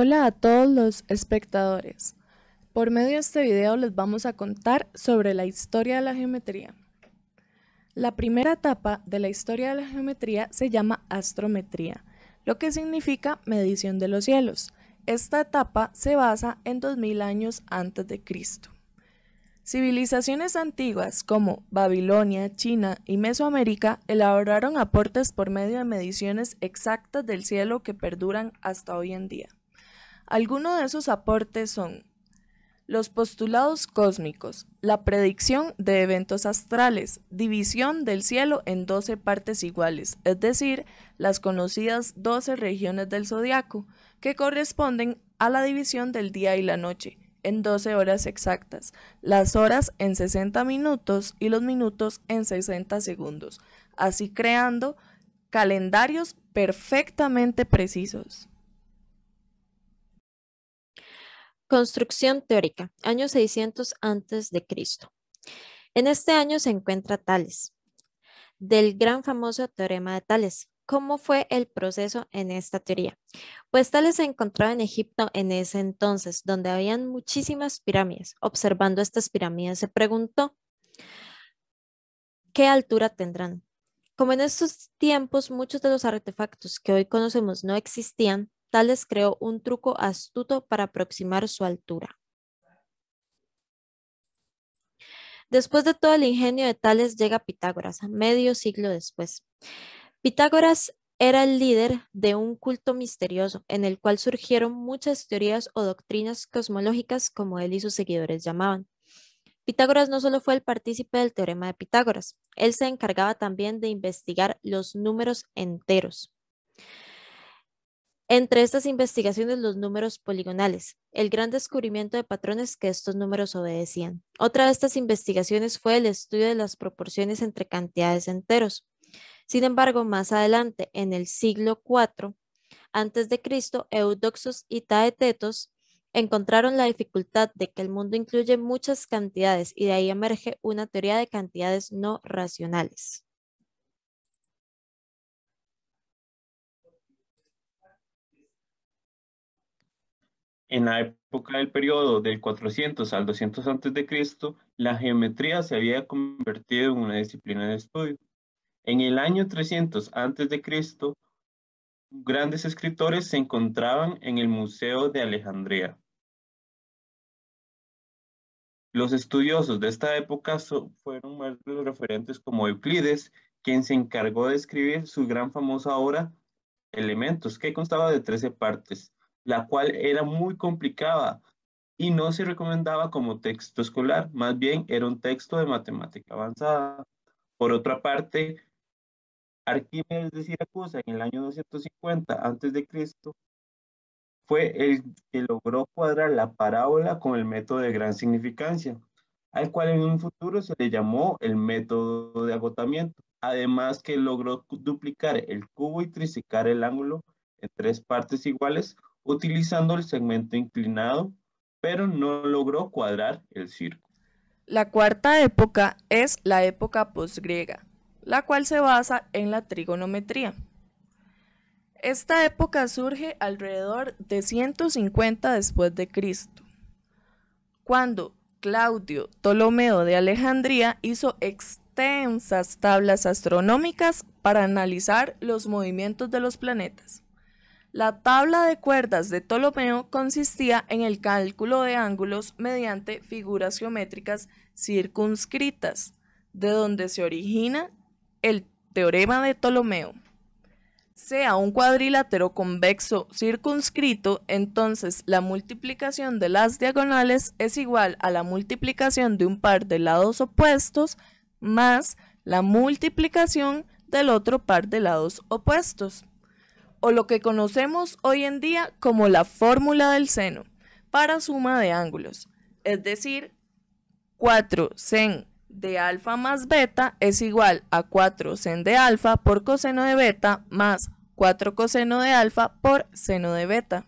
Hola a todos los espectadores. Por medio de este video les vamos a contar sobre la historia de la geometría. La primera etapa de la historia de la geometría se llama astrometría, lo que significa medición de los cielos. Esta etapa se basa en 2000 años antes de Cristo. Civilizaciones antiguas como Babilonia, China y Mesoamérica elaboraron aportes por medio de mediciones exactas del cielo que perduran hasta hoy en día. Algunos de esos aportes son los postulados cósmicos, la predicción de eventos astrales, división del cielo en 12 partes iguales, es decir, las conocidas 12 regiones del zodiaco, que corresponden a la división del día y la noche, en 12 horas exactas, las horas en 60 minutos y los minutos en 60 segundos, así creando calendarios perfectamente precisos. Construcción teórica, año 600 antes de Cristo. En este año se encuentra Tales, del gran famoso teorema de Tales. ¿Cómo fue el proceso en esta teoría? Pues Tales se encontraba en Egipto en ese entonces, donde habían muchísimas pirámides. Observando estas pirámides se preguntó, ¿qué altura tendrán? Como en estos tiempos muchos de los artefactos que hoy conocemos no existían, Tales creó un truco astuto para aproximar su altura. Después de todo el ingenio de Tales llega Pitágoras, medio siglo después. Pitágoras era el líder de un culto misterioso en el cual surgieron muchas teorías o doctrinas cosmológicas como él y sus seguidores llamaban. Pitágoras no solo fue el partícipe del teorema de Pitágoras, él se encargaba también de investigar los números enteros. Entre estas investigaciones, los números poligonales, el gran descubrimiento de patrones que estos números obedecían. Otra de estas investigaciones fue el estudio de las proporciones entre cantidades enteros. Sin embargo, más adelante, en el siglo IV antes de Cristo, Eudoxos y Taetetos encontraron la dificultad de que el mundo incluye muchas cantidades y de ahí emerge una teoría de cantidades no racionales. En la época del periodo del 400 al 200 antes de Cristo, la geometría se había convertido en una disciplina de estudio. En el año 300 antes de Cristo, grandes escritores se encontraban en el Museo de Alejandría. Los estudiosos de esta época fueron más de los referentes como Euclides, quien se encargó de escribir su gran famosa obra Elementos, que constaba de 13 partes, la cual era muy complicada y no se recomendaba como texto escolar, más bien era un texto de matemática avanzada. Por otra parte, Arquímedes de Siracusa en el año 250 antes de Cristo fue el que logró cuadrar la parábola con el método de gran significancia, al cual en un futuro se le llamó el método de agotamiento. Además que logró duplicar el cubo y triplicar el ángulo en tres partes iguales utilizando el segmento inclinado, pero no logró cuadrar el círculo. La cuarta época es la época posgriega, la cual se basa en la trigonometría. Esta época surge alrededor de 150 después de Cristo, cuando Claudio Ptolomeo de Alejandría hizo extensas tablas astronómicas para analizar los movimientos de los planetas. La tabla de cuerdas de Ptolomeo consistía en el cálculo de ángulos mediante figuras geométricas circunscritas, de donde se origina el teorema de Ptolomeo. Sea un cuadrilátero convexo circunscrito, entonces la multiplicación de las diagonales es igual a la multiplicación de un par de lados opuestos más la multiplicación del otro par de lados opuestos, o lo que conocemos hoy en día como la fórmula del seno para suma de ángulos, es decir, 4 sen de alfa más beta es igual a 4 sen de alfa por coseno de beta más 4 coseno de alfa por seno de beta.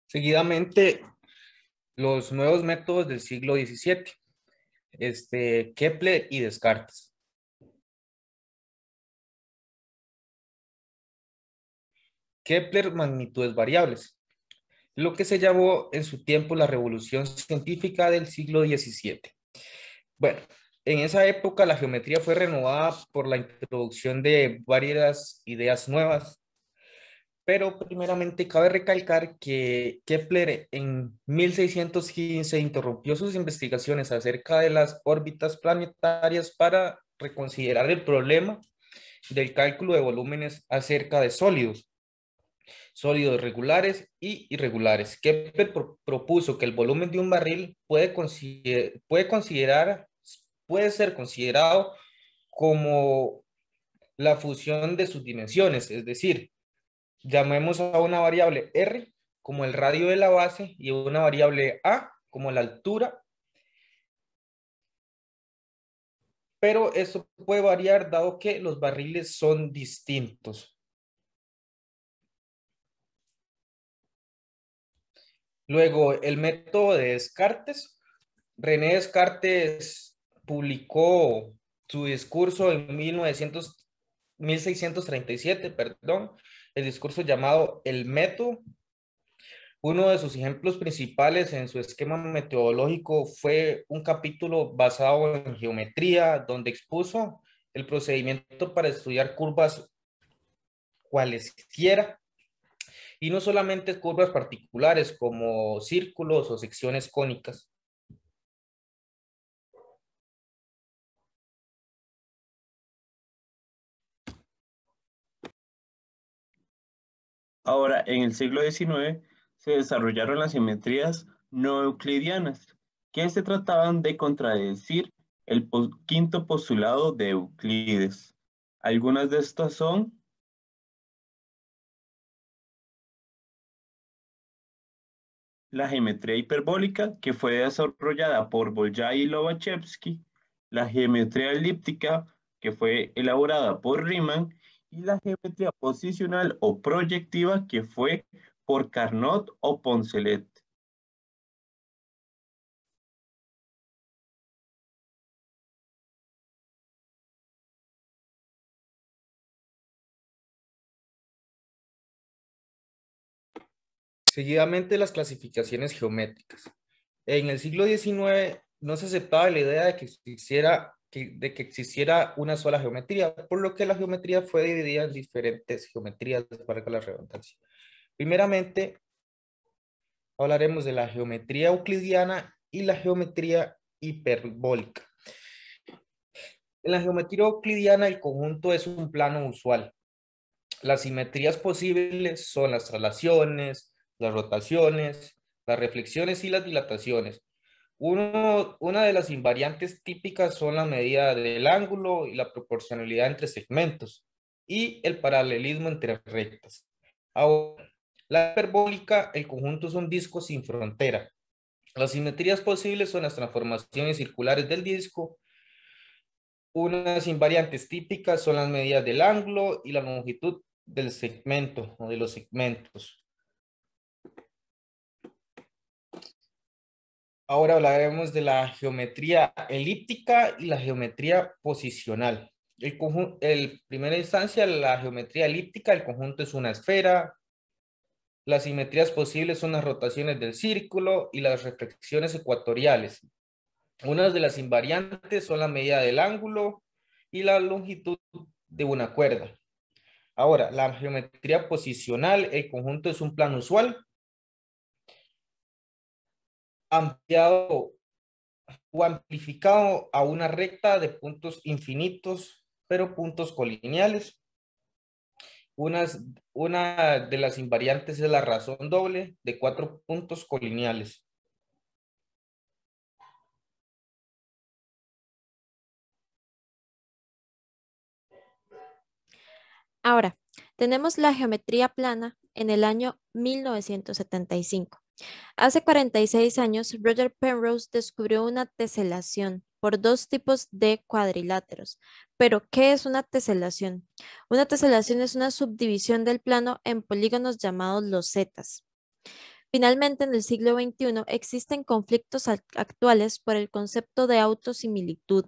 Seguidamente, los nuevos métodos del siglo XVII, Kepler y Descartes. Kepler magnitudes variables, lo que se llamó en su tiempo la revolución científica del siglo XVII. Bueno, en esa época la geometría fue renovada por la introducción de varias ideas nuevas, pero primeramente cabe recalcar que Kepler en 1615 interrumpió sus investigaciones acerca de las órbitas planetarias para reconsiderar el problema del cálculo de volúmenes acerca de sólidos regulares y irregulares. Kepler propuso que el volumen de un barril puede ser considerado como la fusión de sus dimensiones, es decir, llamemos a una variable R como el radio de la base y una variable A como la altura, pero eso puede variar dado que los barriles son distintos. Luego, el método de Descartes. René Descartes publicó su discurso en 1637, perdón, el discurso llamado El Método. Uno de sus ejemplos principales en su esquema metodológico fue un capítulo basado en geometría, donde expuso el procedimiento para estudiar curvas cualesquiera, y no solamente curvas particulares como círculos o secciones cónicas. Ahora, en el siglo XIX se desarrollaron las simetrías no euclidianas, que se trataban de contradecir el quinto postulado de Euclides. Algunas de estas son la geometría hiperbólica, que fue desarrollada por Bolyai y Lobachevsky, la geometría elíptica, que fue elaborada por Riemann, y la geometría posicional o proyectiva, que fue por Carnot o Poncelet. Seguidamente, las clasificaciones geométricas. En el siglo XIX no se aceptaba la idea de que existiera una sola geometría, por lo que la geometría fue dividida en diferentes geometrías, para la redundancia. Primeramente, hablaremos de la geometría euclidiana y la geometría hiperbólica. En la geometría euclidiana, el conjunto es un plano usual. Las simetrías posibles son las traslaciones, las rotaciones, las reflexiones y las dilataciones. Una de las invariantes típicas son la medida del ángulo y la proporcionalidad entre segmentos y el paralelismo entre rectas. Ahora, la hiperbólica, el conjunto es un disco sin frontera. Las simetrías posibles son las transformaciones circulares del disco. Unas invariantes típicas son las medidas del ángulo y la longitud del segmento o de los segmentos. Ahora hablaremos de la geometría elíptica y la geometría posicional. En primera instancia, la geometría elíptica, el conjunto es una esfera. Las simetrías posibles son las rotaciones del círculo y las reflexiones ecuatoriales. Unas de las invariantes son la medida del ángulo y la longitud de una cuerda. Ahora, la geometría posicional, el conjunto es un plano usual, ampliado o amplificado a una recta de puntos infinitos, pero puntos colineales. Una de las invariantes es la razón doble de 4 puntos colineales. Ahora, tenemos la geometría plana en el año 1975. Hace 46 años, Roger Penrose descubrió una teselación por dos tipos de cuadriláteros. Pero, ¿qué es una teselación? Una teselación es una subdivisión del plano en polígonos llamados losetas. Finalmente, en el siglo XXI existen conflictos actuales por el concepto de autosimilitud,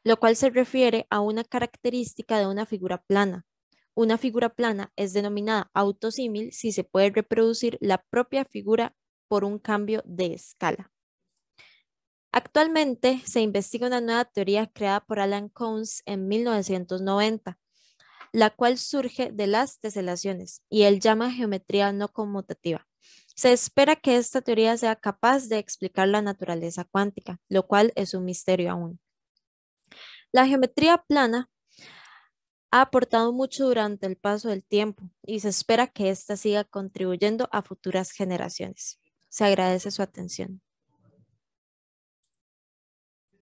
lo cual se refiere a una característica de una figura plana. Una figura plana es denominada autosímil si se puede reproducir la propia figura por un cambio de escala. Actualmente se investiga una nueva teoría creada por Alan Kouns en 1990, la cual surge de las teselaciones y él llama geometría no conmutativa. Se espera que esta teoría sea capaz de explicar la naturaleza cuántica, lo cual es un misterio aún. La geometría plana ha aportado mucho durante el paso del tiempo y se espera que ésta siga contribuyendo a futuras generaciones. Se agradece su atención.